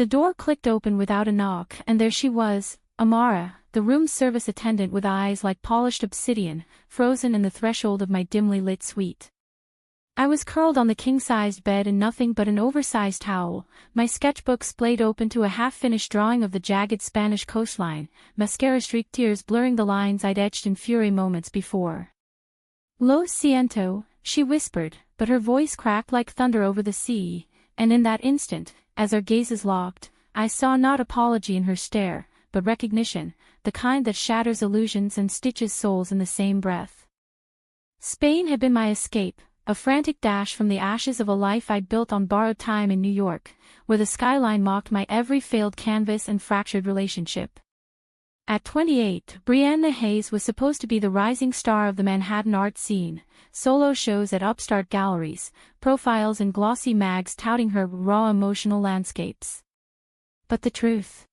The door clicked open without a knock, and there she was, Amara, the room service attendant with eyes like polished obsidian, frozen in the threshold of my dimly lit suite. I was curled on the king-sized bed in nothing but an oversized towel, my sketchbook splayed open to a half-finished drawing of the jagged Spanish coastline, mascara-streaked tears blurring the lines I'd etched in fury moments before. "Lo siento," she whispered, but her voice cracked like thunder over the sea, and in that instant, as our gazes locked, I saw not apology in her stare, but recognition, the kind that shatters illusions and stitches souls in the same breath. Spain had been my escape, a frantic dash from the ashes of a life I'd built on borrowed time in New York, where the skyline mocked my every failed canvas and fractured relationship. At 28, Brianna Hayes was supposed to be the rising star of the Manhattan art scene, solo shows at upstart galleries, profiles in glossy mags touting her raw emotional landscapes. But the truth?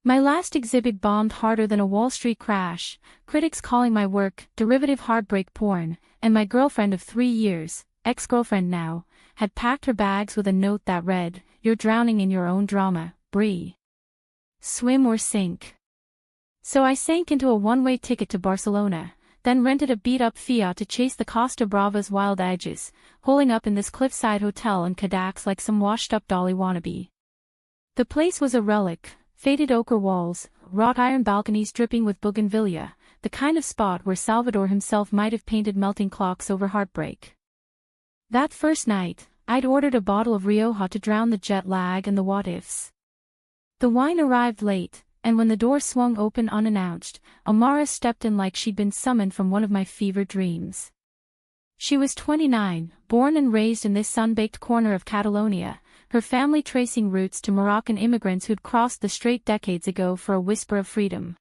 My last exhibit bombed harder than a Wall Street crash, critics calling my work derivative heartbreak porn, and my girlfriend of 3 years, ex-girlfriend now, had packed her bags with a note that read, "You're drowning in your own drama, Brie. Swim or sink." So I sank into a one-way ticket to Barcelona, then rented a beat-up Fiat to chase the Costa Brava's wild edges, holing up in this cliffside hotel in Cadaqués like some washed-up Dolly wannabe. The place was a relic. Faded ochre walls, wrought iron balconies dripping with bougainvillea, the kind of spot where Salvador himself might have painted melting clocks over heartbreak. That first night, I'd ordered a bottle of Rioja to drown the jet lag and the what-ifs. The wine arrived late, and when the door swung open unannounced, Amara stepped in like she'd been summoned from one of my fever dreams. She was 29, born and raised in this sun-baked corner of Catalonia, her family tracing roots to Moroccan immigrants who'd crossed the Strait decades ago for a whisper of freedom.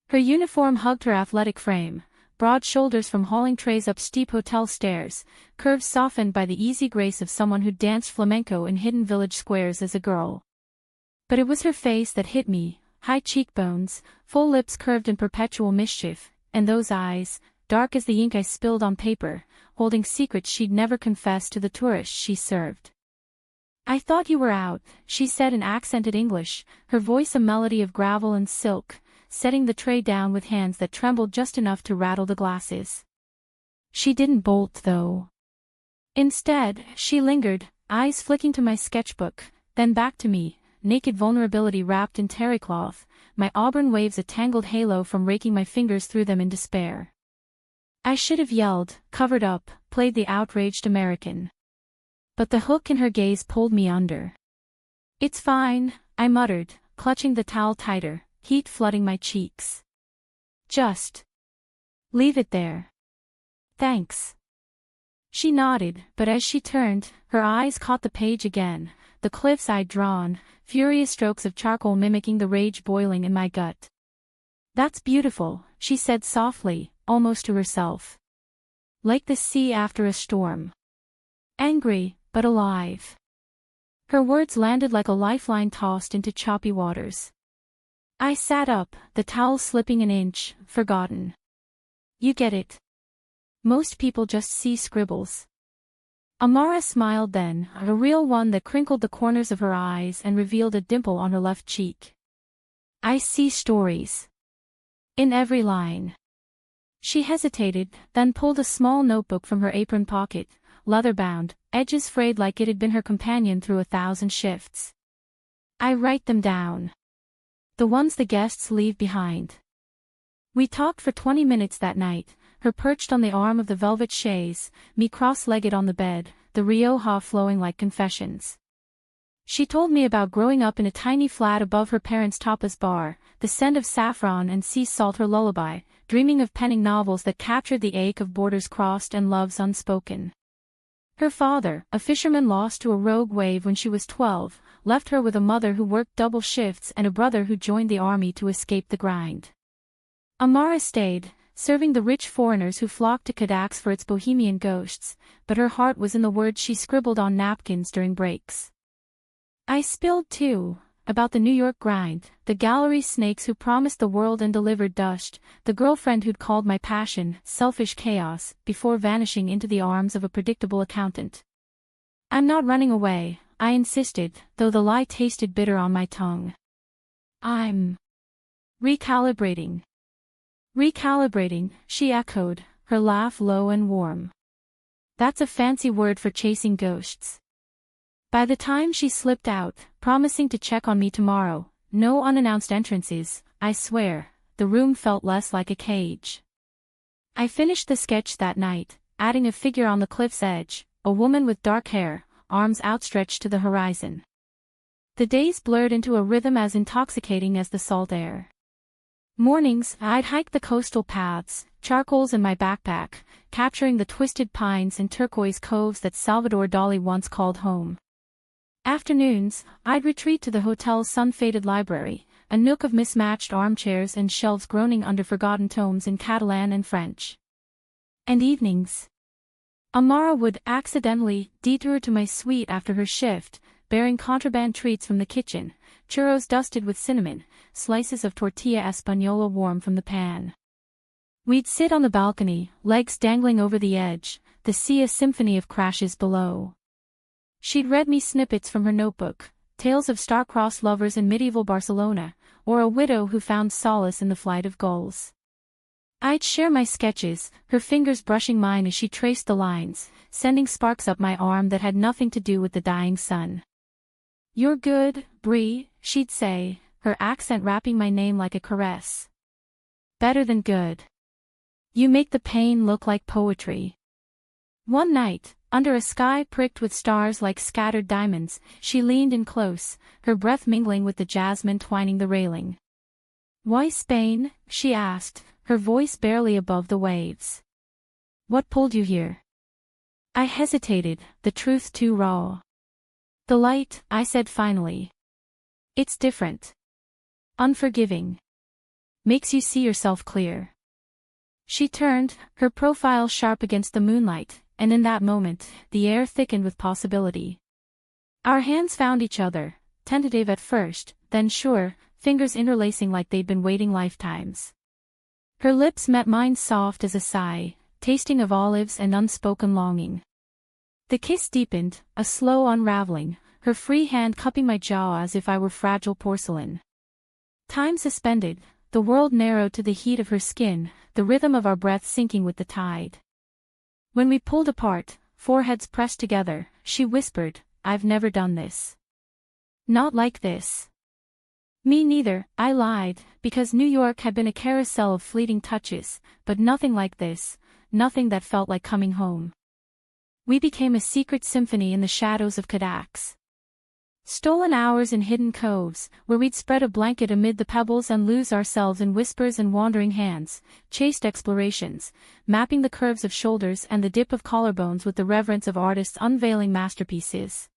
Her uniform hugged her athletic frame, broad shoulders from hauling trays up steep hotel stairs, curves softened by the easy grace of someone who'd danced flamenco in hidden village squares as a girl. But it was her face that hit me, high cheekbones, full lips curved in perpetual mischief, and those eyes, dark as the ink I spilled on paper, holding secrets she'd never confessed to the tourists she served. "I thought you were out," she said in accented English, her voice a melody of gravel and silk, setting the tray down with hands that trembled just enough to rattle the glasses. She didn't bolt though. Instead, she lingered, eyes flicking to my sketchbook, then back to me, naked vulnerability wrapped in terry cloth, my auburn waves a tangled halo from raking my fingers through them in despair. I should have yelled, covered up, played the outraged American. But the hook in her gaze pulled me under. "It's fine," I muttered, clutching the towel tighter, heat flooding my cheeks. "Just leave it there." "Thanks." She nodded, but as she turned, her eyes caught the page again, the cliffs I'd drawn, furious strokes of charcoal mimicking the rage boiling in my gut. "That's beautiful," she said softly, almost to herself. "Like the sea after a storm. Angry, but alive." Her words landed like a lifeline tossed into choppy waters. I sat up, the towel slipping an inch, forgotten. "You get it. Most people just see scribbles." Amara smiled then, a real one that crinkled the corners of her eyes and revealed a dimple on her left cheek. "I see stories. In every line." She hesitated, then pulled a small notebook from her apron pocket, leather-bound, edges frayed like it had been her companion through 1,000 shifts. "I write them down. The ones the guests leave behind." We talked for 20 minutes that night, her perched on the arm of the velvet chaise, me cross-legged on the bed, the Rioja flowing like confessions. She told me about growing up in a tiny flat above her parents' tapas bar, the scent of saffron and sea salt her lullaby, dreaming of penning novels that captured the ache of borders crossed and loves unspoken. Her father, a fisherman lost to a rogue wave when she was 12, left her with a mother who worked double shifts and a brother who joined the army to escape the grind. Amara stayed, serving the rich foreigners who flocked to Cadaqués for its bohemian ghosts, but her heart was in the words she scribbled on napkins during breaks. I spilled too, about the New York grind, the gallery snakes who promised the world and delivered dust, the girlfriend who'd called my passion selfish chaos before vanishing into the arms of a predictable accountant. "I'm not running away," I insisted, though the lie tasted bitter on my tongue. I'm recalibrating. Recalibrating, she echoed, her laugh low and warm. That's a fancy word for chasing ghosts. By the time she slipped out, promising to check on me tomorrow, no unannounced entrances, I swear, the room felt less like a cage. I finished the sketch that night, adding a figure on the cliff's edge, a woman with dark hair, arms outstretched to the horizon. The days blurred into a rhythm as intoxicating as the salt air. Mornings, I'd hike the coastal paths, charcoals in my backpack, capturing the twisted pines and turquoise coves that Salvador Dali once called home. Afternoons, I'd retreat to the hotel's sun-faded library, a nook of mismatched armchairs and shelves groaning under forgotten tomes in Catalan and French. And evenings. Amara would accidentally detour to my suite after her shift, bearing contraband treats from the kitchen, churros dusted with cinnamon, slices of tortilla española warm from the pan. We'd sit on the balcony, legs dangling over the edge, the sea a symphony of crashes below. She'd read me snippets from her notebook, tales of star-crossed lovers in medieval Barcelona, or a widow who found solace in the flight of gulls. I'd share my sketches, her fingers brushing mine as she traced the lines, sending sparks up my arm that had nothing to do with the dying sun. "You're good, Bree," she'd say, her accent wrapping my name like a caress. "Better than good. You make the pain look like poetry." One night, under a sky pricked with stars like scattered diamonds, she leaned in close, her breath mingling with the jasmine twining the railing. "Why Spain?" she asked, her voice barely above the waves. "What pulled you here?" I hesitated, the truth too raw. "The light," I said finally. "It's different. Unforgiving. Makes you see yourself clear." She turned, her profile sharp against the moonlight, and in that moment, the air thickened with possibility. Our hands found each other, tentative at first, then sure, fingers interlacing like they'd been waiting lifetimes. Her lips met mine soft as a sigh, tasting of olives and unspoken longing. The kiss deepened, a slow unraveling, her free hand cupping my jaw as if I were fragile porcelain. Time suspended, the world narrowed to the heat of her skin, the rhythm of our breath sinking with the tide. When we pulled apart, foreheads pressed together, she whispered, "I've never done this. Not like this." "Me neither," I lied, because New York had been a carousel of fleeting touches, but nothing like this, nothing that felt like coming home. We became a secret symphony in the shadows of Kodaks. Stolen hours in hidden coves, where we'd spread a blanket amid the pebbles and lose ourselves in whispers and wandering hands, chaste explorations, mapping the curves of shoulders and the dip of collarbones with the reverence of artists unveiling masterpieces.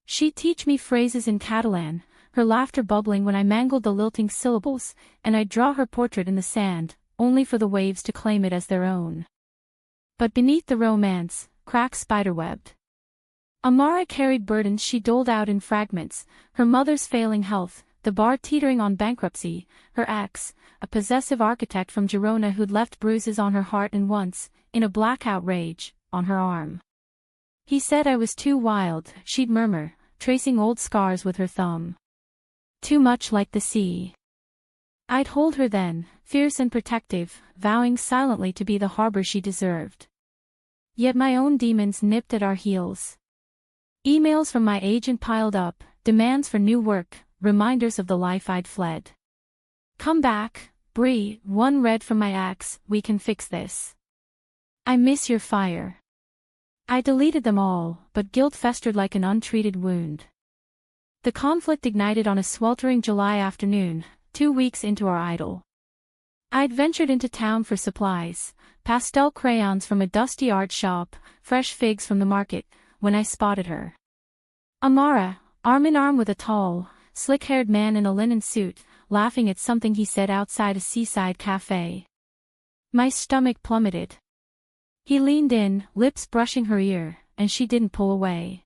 She'd teach me phrases in Catalan, her laughter bubbling when I mangled the lilting syllables, and I'd draw her portrait in the sand, only for the waves to claim it as their own. But beneath the romance, cracks spiderwebbed. Amara carried burdens she doled out in fragments, her mother's failing health, the bar teetering on bankruptcy, her ex, a possessive architect from Girona who'd left bruises on her heart and once, in a blackout rage, on her arm. He said I was too wild, she'd murmur, tracing old scars with her thumb. Too much like the sea. I'd hold her then, fierce and protective, vowing silently to be the harbor she deserved. Yet my own demons nipped at our heels. Emails from my agent piled up, demands for new work, reminders of the life I'd fled. "Come back, Bree," one read from my ex, "we can fix this. I miss your fire." I deleted them all, but guilt festered like an untreated wound. The conflict ignited on a sweltering July afternoon, 2 weeks into our idyll. I'd ventured into town for supplies, pastel crayons from a dusty art shop, fresh figs from the market, when I spotted her. Amara, arm in arm with a tall, slick-haired man in a linen suit, laughing at something he said outside a seaside cafe. My stomach plummeted. He leaned in, lips brushing her ear, and she didn't pull away.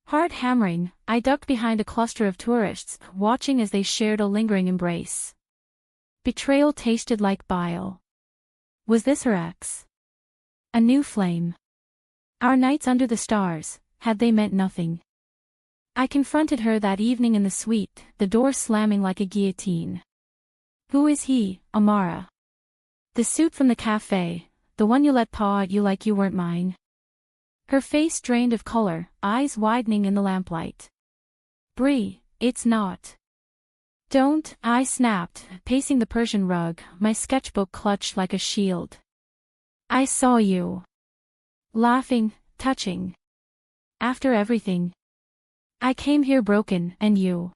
Heart hammering, I ducked behind a cluster of tourists, watching as they shared a lingering embrace. Betrayal tasted like bile. Was this her ex? A new flame? Our nights under the stars, had they meant nothing? I confronted her that evening in the suite, the door slamming like a guillotine. Who is he, Amara? The suit from the cafe, the one you let paw at you like you weren't mine. Her face drained of color, eyes widening in the lamplight. Bree, it's not. Don't, I snapped, pacing the Persian rug, my sketchbook clutched like a shield. I saw you. Laughing, touching. After everything. I came here broken, and you.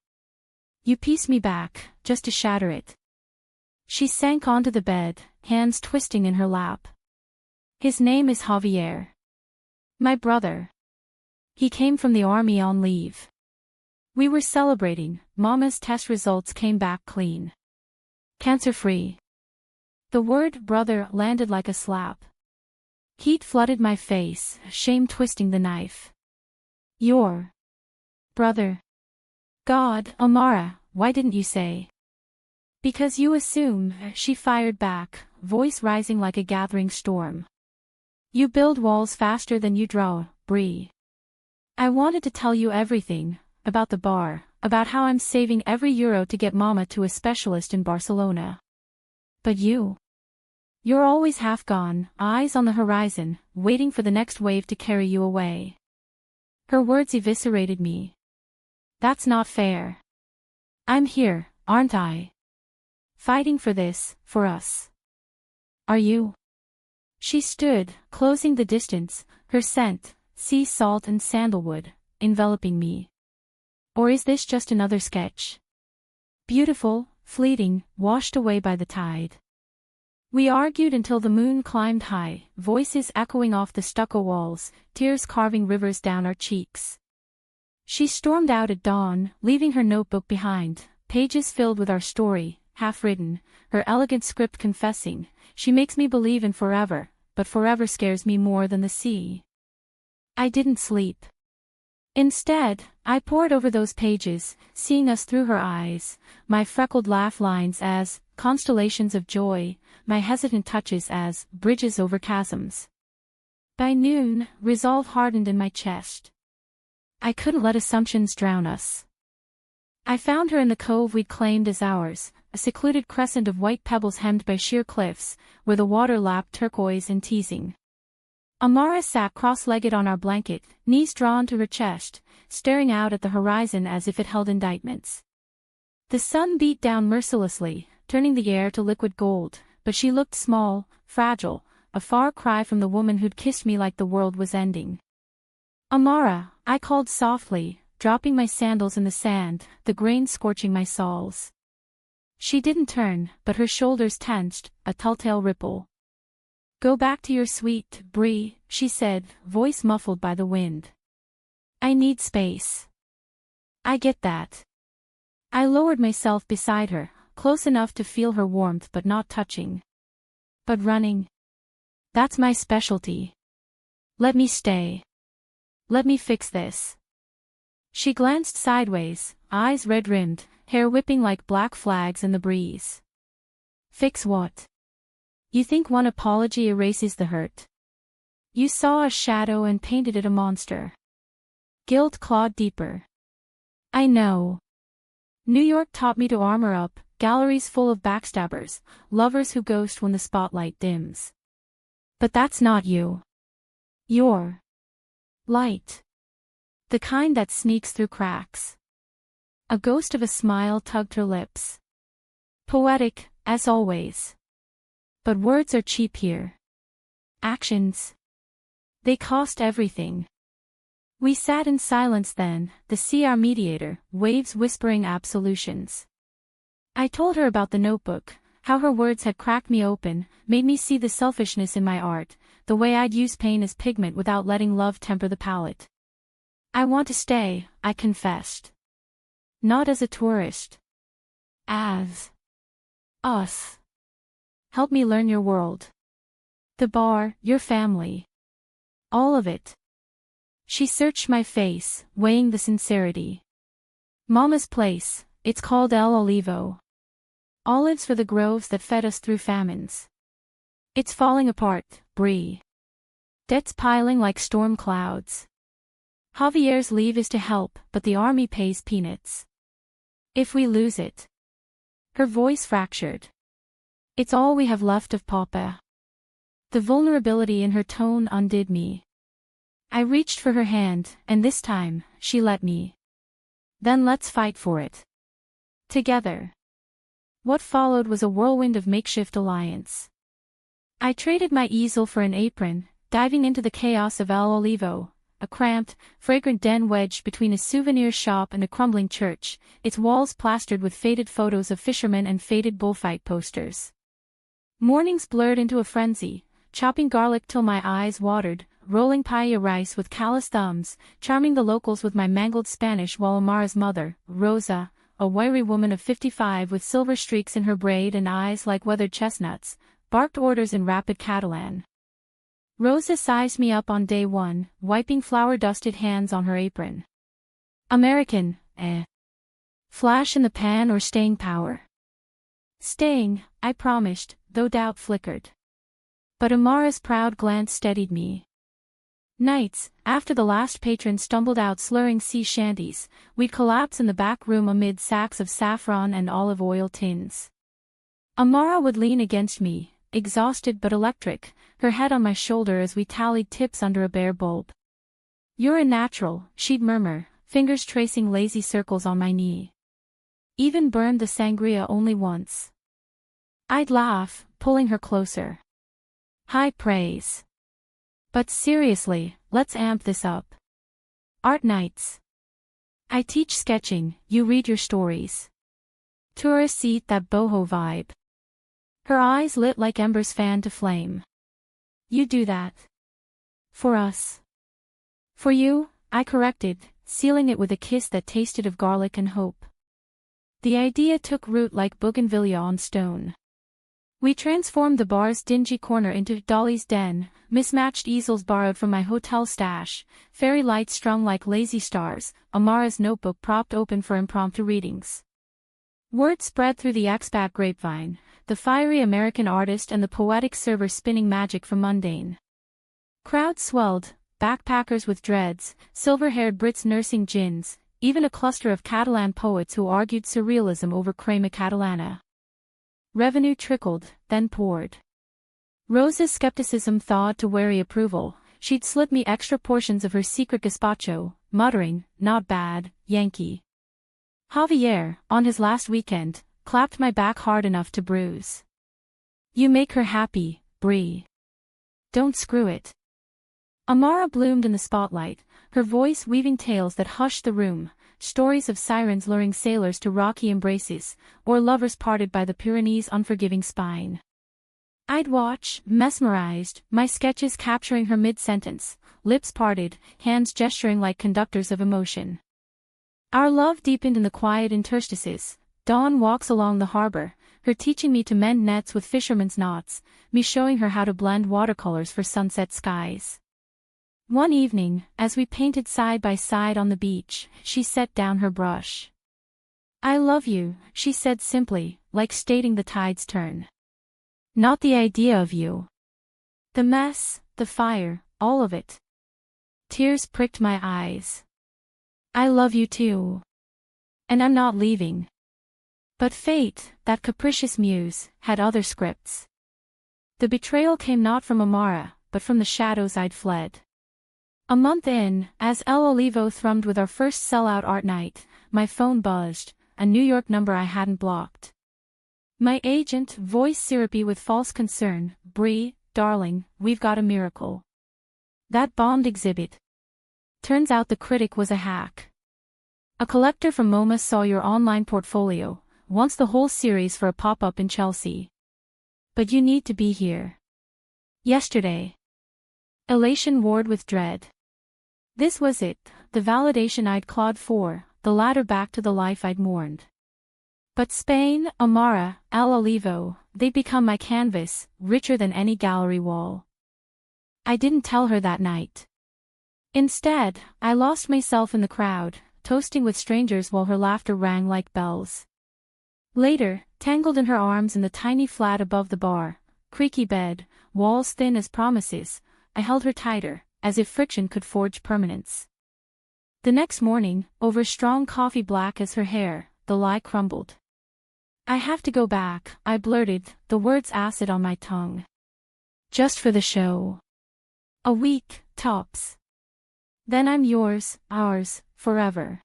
You pieced me back, just to shatter it. She sank onto the bed, hands twisting in her lap. His name is Javier. My brother. He came from the army on leave. We were celebrating, Mama's test results came back clean. Cancer-free. The word brother landed like a slap. Heat flooded my face, shame twisting the knife. Your brother. God, Amara, why didn't you say? Because you assume, she fired back, voice rising like a gathering storm. You build walls faster than you draw, Bree. I wanted to tell you everything, about the bar, about how I'm saving every euro to get Mama to a specialist in Barcelona. But you? You're always half gone, eyes on the horizon, waiting for the next wave to carry you away. Her words eviscerated me. That's not fair. I'm here, aren't I? Fighting for this, for us. Are you? She stood, closing the distance, her scent, sea salt and sandalwood, enveloping me. Or is this just another sketch? Beautiful, fleeting, washed away by the tide. We argued until the moon climbed high, voices echoing off the stucco walls, tears carving rivers down our cheeks. She stormed out at dawn, leaving her notebook behind, pages filled with our story, half-written, her elegant script confessing, she makes me believe in forever, but forever scares me more than the sea. I didn't sleep. Instead, I pored over those pages, seeing us through her eyes, my freckled laugh lines as constellations of joy, my hesitant touches as bridges over chasms. By noon, resolve hardened in my chest. I couldn't let assumptions drown us. I found her in the cove we'd claimed as ours, a secluded crescent of white pebbles hemmed by sheer cliffs, where the water lapped turquoise and teasing. Amara sat cross-legged on our blanket, knees drawn to her chest, staring out at the horizon as if it held indictments. The sun beat down mercilessly, turning the air to liquid gold, but she looked small, fragile, a far cry from the woman who'd kissed me like the world was ending. Amara, I called softly, dropping my sandals in the sand, the grain scorching my soles. She didn't turn, but her shoulders tensed, a telltale ripple. Go back to your suite, Bree, she said, voice muffled by the wind. I need space. I get that. I lowered myself beside her, close enough to feel her warmth but not touching. But running? That's my specialty. Let me stay. Let me fix this. She glanced sideways, eyes red-rimmed, hair whipping like black flags in the breeze. Fix what? You think one apology erases the hurt? You saw a shadow and painted it a monster. Guilt clawed deeper. I know. New York taught me to armor up, galleries full of backstabbers, lovers who ghost when the spotlight dims. But that's not you. You're light. The kind that sneaks through cracks. A ghost of a smile tugged her lips. Poetic, as always. But words are cheap here. Actions. They cost everything. We sat in silence then, the sea our mediator, waves whispering absolutions. I told her about the notebook, how her words had cracked me open, made me see the selfishness in my art, the way I'd use pain as pigment without letting love temper the palette. I want to stay, I confessed. Not as a tourist. As us. Help me learn your world. The bar, your family. All of it. She searched my face, weighing the sincerity. Mama's place, it's called El Olivo. Olives for the groves that fed us through famines. It's falling apart, Bree. Debts piling like storm clouds. Javier's leave is to help, but the army pays peanuts. If we lose it. Her voice fractured. It's all we have left of Papa. The vulnerability in her tone undid me. I reached for her hand, and this time, she let me. Then let's fight for it. Together. What followed was a whirlwind of makeshift alliance. I traded my easel for an apron, diving into the chaos of El Olivo, a cramped, fragrant den wedged between a souvenir shop and a crumbling church, its walls plastered with faded photos of fishermen and faded bullfight posters. Mornings blurred into a frenzy, chopping garlic till my eyes watered, rolling paella rice with callous thumbs, charming the locals with my mangled Spanish while Amara's mother, Rosa, a wiry woman of 55 with silver streaks in her braid and eyes like weathered chestnuts, barked orders in rapid Catalan. Rosa sized me up on day one, wiping flour-dusted hands on her apron. American, eh? Flash in the pan or staying power? Staying, I promised, though doubt flickered. But Amara's proud glance steadied me. Nights, after the last patron stumbled out slurring sea shanties, we'd collapse in the back room amid sacks of saffron and olive oil tins. Amara would lean against me, exhausted but electric, her head on my shoulder as we tallied tips under a bare bulb. "You're a natural," she'd murmur, fingers tracing lazy circles on my knee. "Even burned the sangria only once." I'd laugh, pulling her closer. High praise. But seriously, let's amp this up. Art nights. I teach sketching, you read your stories. Tourists eat that boho vibe. Her eyes lit like embers fanned to flame. You do that. For us. For you, I corrected, sealing it with a kiss that tasted of garlic and hope. The idea took root like bougainvillea on stone. We transformed the bar's dingy corner into Dolly's den, mismatched easels borrowed from my hotel stash, fairy lights strung like lazy stars, Amara's notebook propped open for impromptu readings. Word spread through the expat grapevine, the fiery American artist and the poetic server spinning magic from mundane. Crowds swelled, backpackers with dreads, silver-haired Brits nursing gins, even a cluster of Catalan poets who argued surrealism over crema catalana. Revenue trickled, then poured. Rosa's skepticism thawed to wary approval. She'd slip me extra portions of her secret gazpacho, muttering, "Not bad, Yankee." Javier, on his last weekend, clapped my back hard enough to bruise. "You make her happy, Bree. Don't screw it." Amara bloomed in the spotlight, her voice weaving tales that hushed the room, stories of sirens luring sailors to rocky embraces, or lovers parted by the Pyrenees' unforgiving spine. I'd watch, mesmerized, my sketches capturing her mid-sentence, lips parted, hands gesturing like conductors of emotion. Our love deepened in the quiet interstices. Dawn walks along the harbor, her teaching me to mend nets with fishermen's knots, me showing her how to blend watercolors for sunset skies. One evening, as we painted side by side on the beach, she set down her brush. "I love you," she said simply, like stating the tide's turn. "Not the idea of you. The mess, the fire, all of it." Tears pricked my eyes. "I love you too. And I'm not leaving." But fate, that capricious muse, had other scripts. The betrayal came not from Amara, but from the shadows I'd fled. A month in, as El Olivo thrummed with our first sellout art night, my phone buzzed, a New York number I hadn't blocked. My agent, voice syrupy with false concern, "Bree, darling, we've got a miracle. That bombed exhibit. Turns out the critic was a hack. A collector from MoMA saw your online portfolio, wants the whole series for a pop-up in Chelsea. But you need to be here. Yesterday." Elation warred with dread. This was it, the validation I'd clawed for, the ladder back to the life I'd mourned. But Spain, Amara, El Olivo, they'd become my canvas, richer than any gallery wall. I didn't tell her that night. Instead, I lost myself in the crowd, toasting with strangers while her laughter rang like bells. Later, tangled in her arms in the tiny flat above the bar, creaky bed, walls thin as promises, I held her tighter, as if friction could forge permanence. The next morning, over strong coffee black as her hair, the lie crumbled. I have to go back, I blurted, the words acid on my tongue. Just for the show. A week, tops. Then I'm yours, ours, forever.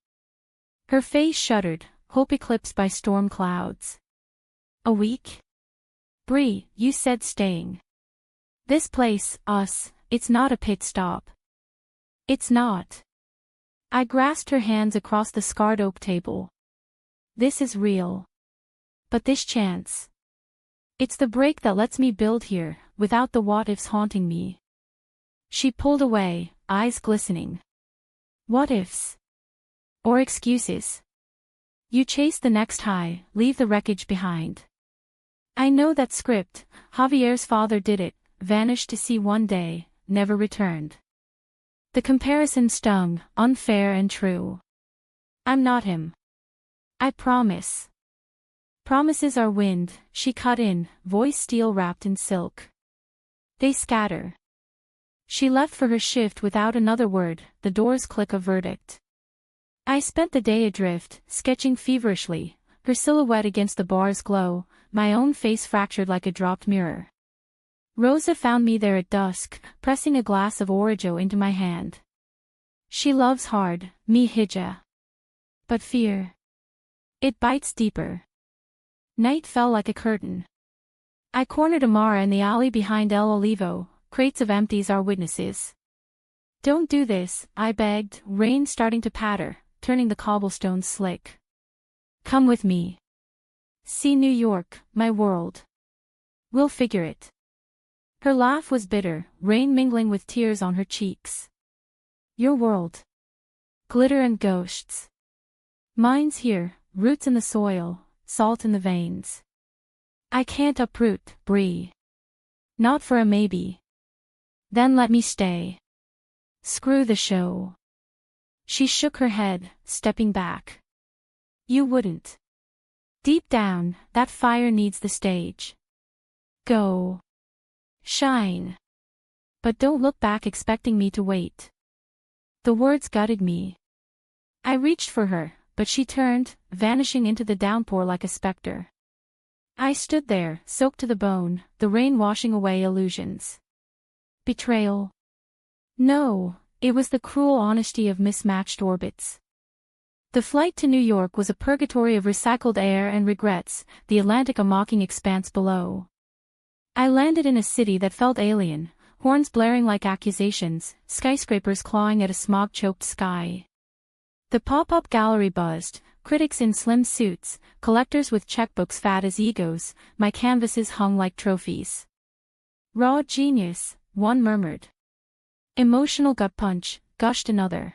Her face shuddered, hope eclipsed by storm clouds. A week? Bree, you said staying. This place, us, it's not a pit stop. It's not. I grasped her hands across the scarred oak table. This is real. But this chance. It's the break that lets me build here, without the what-ifs haunting me. She pulled away, eyes glistening. What-ifs? Or excuses? You chase the next high, leave the wreckage behind. I know that script. Javier's father did it, vanished to sea one day, never returned. The comparison stung, unfair and true. I'm not him. I promise. Promises are wind, she cut in, voice steel wrapped in silk. They scatter. She left for her shift without another word, the doors click a verdict. I spent the day adrift, sketching feverishly, her silhouette against the bar's glow, my own face fractured like a dropped mirror. Rosa found me there at dusk, pressing a glass of Origo into my hand. She loves hard, me hija. But fear. It bites deeper. Night fell like a curtain. I cornered Amara in the alley behind El Olivo, crates of empties are witnesses. Don't do this, I begged, rain starting to patter, turning the cobblestones slick. Come with me. See New York, my world. We'll figure it. Her laugh was bitter, rain mingling with tears on her cheeks. Your world. Glitter and ghosts. Mine's here, roots in the soil, salt in the veins. I can't uproot, Bree. Not for a maybe. Then let me stay. Screw the show. She shook her head, stepping back. You wouldn't. Deep down, that fire needs the stage. Go. Shine. But don't look back expecting me to wait. The words gutted me. I reached for her, but she turned, vanishing into the downpour like a specter. I stood there, soaked to the bone, the rain washing away illusions. Betrayal? No, it was the cruel honesty of mismatched orbits. The flight to New York was a purgatory of recycled air and regrets, the Atlantic a mocking expanse below. I landed in a city that felt alien, horns blaring like accusations, skyscrapers clawing at a smog-choked sky. The pop-up gallery buzzed, critics in slim suits, collectors with checkbooks fat as egos, my canvases hung like trophies. Raw genius, one murmured. Emotional gut punch, gushed another.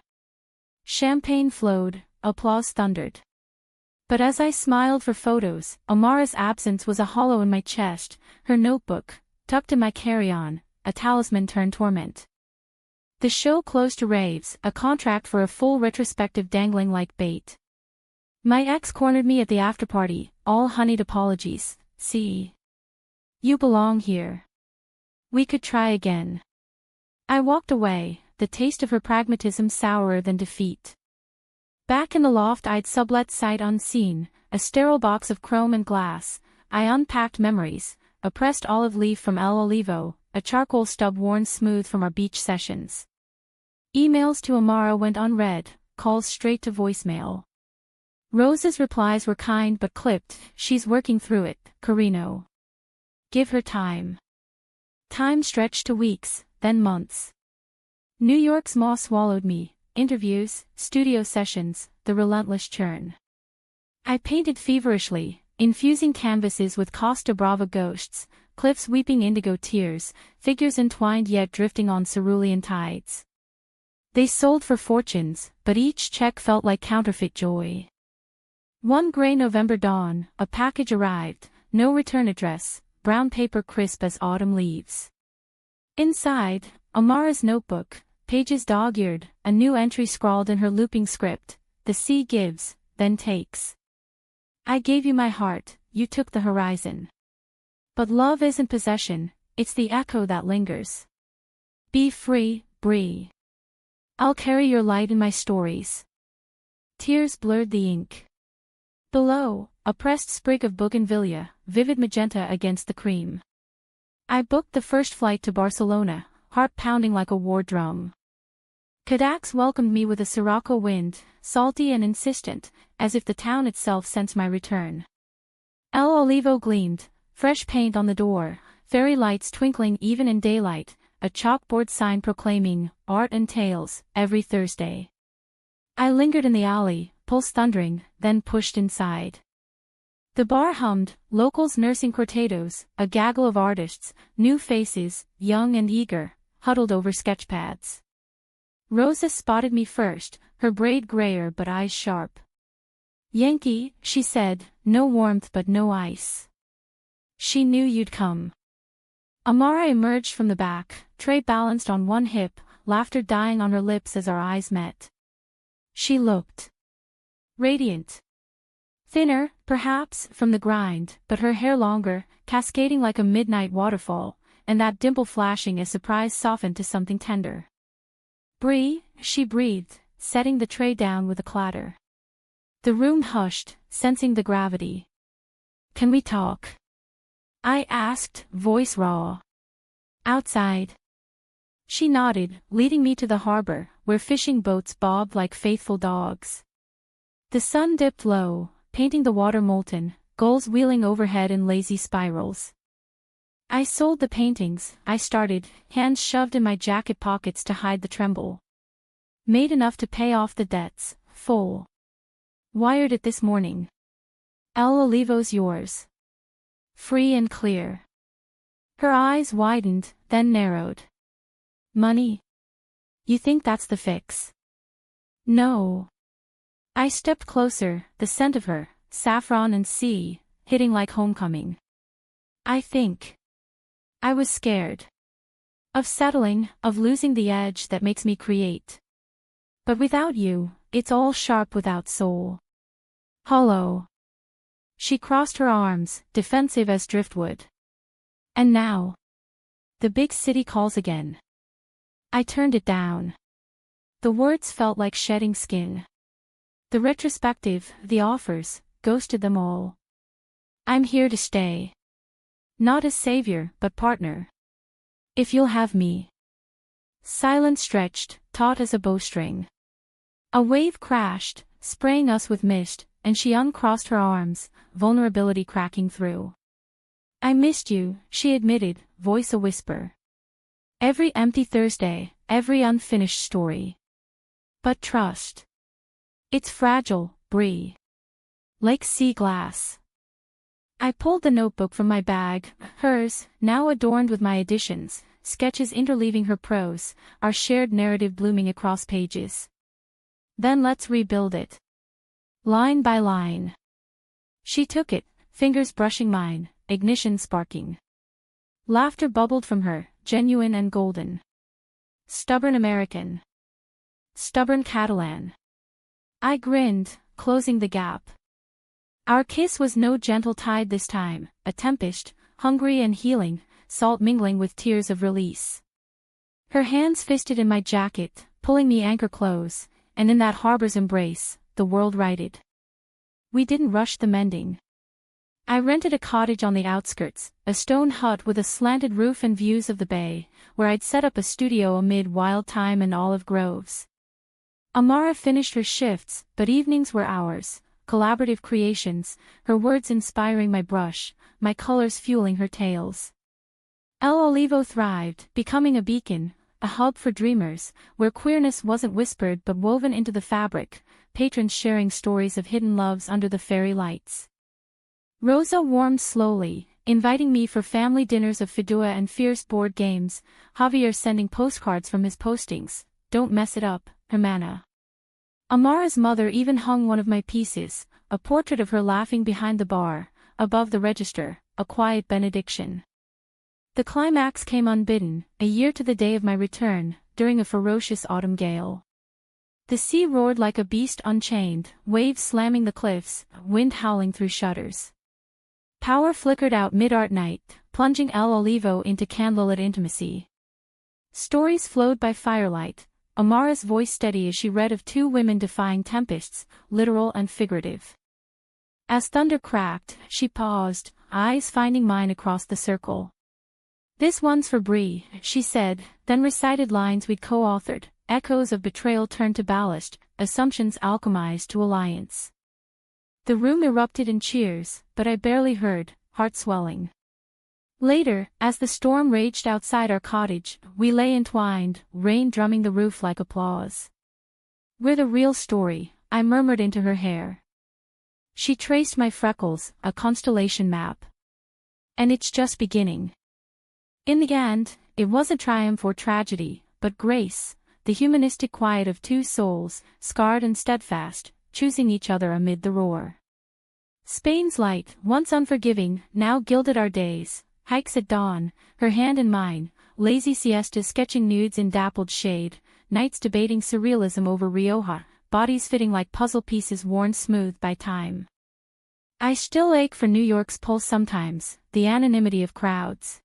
Champagne flowed, applause thundered. But as I smiled for photos, Amara's absence was a hollow in my chest, her notebook, tucked in my carry-on, a talisman turned torment. The show closed to raves, a contract for a full retrospective dangling like bait. My ex cornered me at the afterparty, all honeyed apologies, see. You belong here. We could try again. I walked away, the taste of her pragmatism sourer than defeat. Back in the loft I'd sublet sight unseen, a sterile box of chrome and glass, I unpacked memories, a pressed olive leaf from El Olivo, a charcoal stub worn smooth from our beach sessions. Emails to Amara went unread, calls straight to voicemail. Rose's replies were kind but clipped, she's working through it, Carino. Give her time. Time stretched to weeks, then months. New York's maw swallowed me, interviews, studio sessions, the relentless churn. I painted feverishly, infusing canvases with Costa Brava ghosts, cliffs weeping indigo tears, figures entwined yet drifting on cerulean tides. They sold for fortunes, but each check felt like counterfeit joy. One gray November dawn, a package arrived, no return address, brown paper crisp as autumn leaves. Inside, Amara's notebook, pages dog-eared, a new entry scrawled in her looping script, the sea gives, then takes. I gave you my heart, you took the horizon. But love isn't possession, it's the echo that lingers. Be free, Bree. I'll carry your light in my stories. Tears blurred the ink. Below, a pressed sprig of bougainvillea, vivid magenta against the cream. I booked the first flight to Barcelona, heart pounding like a war drum. Cadaqués welcomed me with a sirocco wind, salty and insistent, as if the town itself sensed my return. El Olivo gleamed, fresh paint on the door, fairy lights twinkling even in daylight, a chalkboard sign proclaiming, "Art and Tales," every Thursday. I lingered in the alley, pulse thundering, then pushed inside. The bar hummed, locals nursing cortados, a gaggle of artists, new faces, young and eager, huddled over sketchpads. Rosa spotted me first, her braid grayer but eyes sharp. "Yankee," she said, "no warmth but no ice." She knew you'd come. Amara emerged from the back, tray balanced on one hip, laughter dying on her lips as our eyes met. She looked radiant. Thinner, perhaps, from the grind, but her hair longer, cascading like a midnight waterfall, and that dimple flashing as surprise softened to something tender. "Brie," she breathed, setting the tray down with a clatter. The room hushed, sensing the gravity. "Can we talk?" I asked, voice raw. "Outside." She nodded, leading me to the harbor, where fishing boats bobbed like faithful dogs. The sun dipped low, painting the water molten, gulls wheeling overhead in lazy spirals. "I sold the paintings," I started, hands shoved in my jacket pockets to hide the tremble. "Made enough to pay off the debts, full. Wired it this morning. El Olivo's yours. Free and clear." Her eyes widened, then narrowed. "Money? You think that's the fix?" "No." I stepped closer, the scent of her, saffron and sea, hitting like homecoming. "I think I was scared. Of settling, of losing the edge that makes me create. But without you, it's all sharp without soul. Hollow." She crossed her arms, defensive as driftwood. "And now the big city calls again." I turned it down. The words felt like shedding skin. The retrospective, the offers, ghosted them all. "I'm here to stay. Not as savior, but partner. If you'll have me." Silence stretched, taut as a bowstring. A wave crashed, spraying us with mist, and she uncrossed her arms, vulnerability cracking through. "I missed you," she admitted, voice a whisper. "Every empty Thursday, every unfinished story. But trust. It's fragile, Brie. Like sea glass." I pulled the notebook from my bag, hers, now adorned with my additions, sketches interleaving her prose, our shared narrative blooming across pages. "Then let's rebuild it. Line by line." She took it, fingers brushing mine, ignition sparking. Laughter bubbled from her, genuine and golden. "Stubborn American. Stubborn Catalan." I grinned, closing the gap. Our kiss was no gentle tide this time, a tempest, hungry and healing, salt mingling with tears of release. Her hands fisted in my jacket, pulling me anchor close, and in that harbor's embrace, the world righted. We didn't rush the mending. I rented a cottage on the outskirts, a stone hut with a slanted roof and views of the bay, where I'd set up a studio amid wild thyme and olive groves. Amara finished her shifts, but evenings were ours, collaborative creations, her words inspiring my brush, my colors fueling her tales. El Olivo thrived, becoming a beacon, a hub for dreamers, where queerness wasn't whispered but woven into the fabric, patrons sharing stories of hidden loves under the fairy lights. Rosa warmed slowly, inviting me for family dinners of fidua and fierce board games, Javier sending postcards from his postings, "Don't mess it up, Hermana." Amara's mother even hung one of my pieces, a portrait of her laughing behind the bar, above the register, a quiet benediction. The climax came unbidden, a year to the day of my return, during a ferocious autumn gale. The sea roared like a beast unchained, waves slamming the cliffs, wind howling through shutters. Power flickered out mid-art night, plunging El Olivo into candlelit intimacy. Stories flowed by firelight, Amara's voice steady as she read of two women defying tempests, literal and figurative. As thunder cracked, she paused, eyes finding mine across the circle. "This one's for Bree," she said, then recited lines we'd co-authored, echoes of betrayal turned to ballast, assumptions alchemized to alliance. The room erupted in cheers, but I barely heard, heart swelling. Later, as the storm raged outside our cottage, we lay entwined, rain drumming the roof like applause. "We're the real story," I murmured into her hair. She traced my freckles, a constellation map. "And it's just beginning." In the end, it wasn't triumph or tragedy, but grace, the humanistic quiet of two souls, scarred and steadfast, choosing each other amid the roar. Spain's light, once unforgiving, now gilded our days, hikes at dawn, her hand in mine, lazy siestas sketching nudes in dappled shade, nights debating surrealism over Rioja, bodies fitting like puzzle pieces worn smooth by time. I still ache for New York's pulse sometimes, the anonymity of crowds.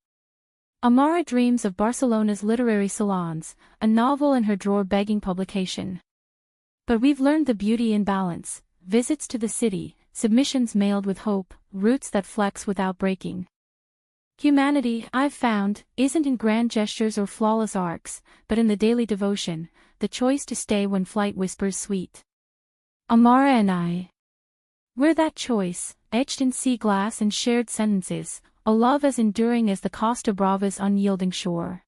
Amara dreams of Barcelona's literary salons, a novel in her drawer begging publication. But we've learned the beauty in balance, visits to the city, submissions mailed with hope, roots that flex without breaking. Humanity, I've found, isn't in grand gestures or flawless arcs, but in the daily devotion, the choice to stay when flight whispers sweet. Amara and I. We're that choice, etched in sea glass and shared sentences, a love as enduring as the Costa Brava's unyielding shore.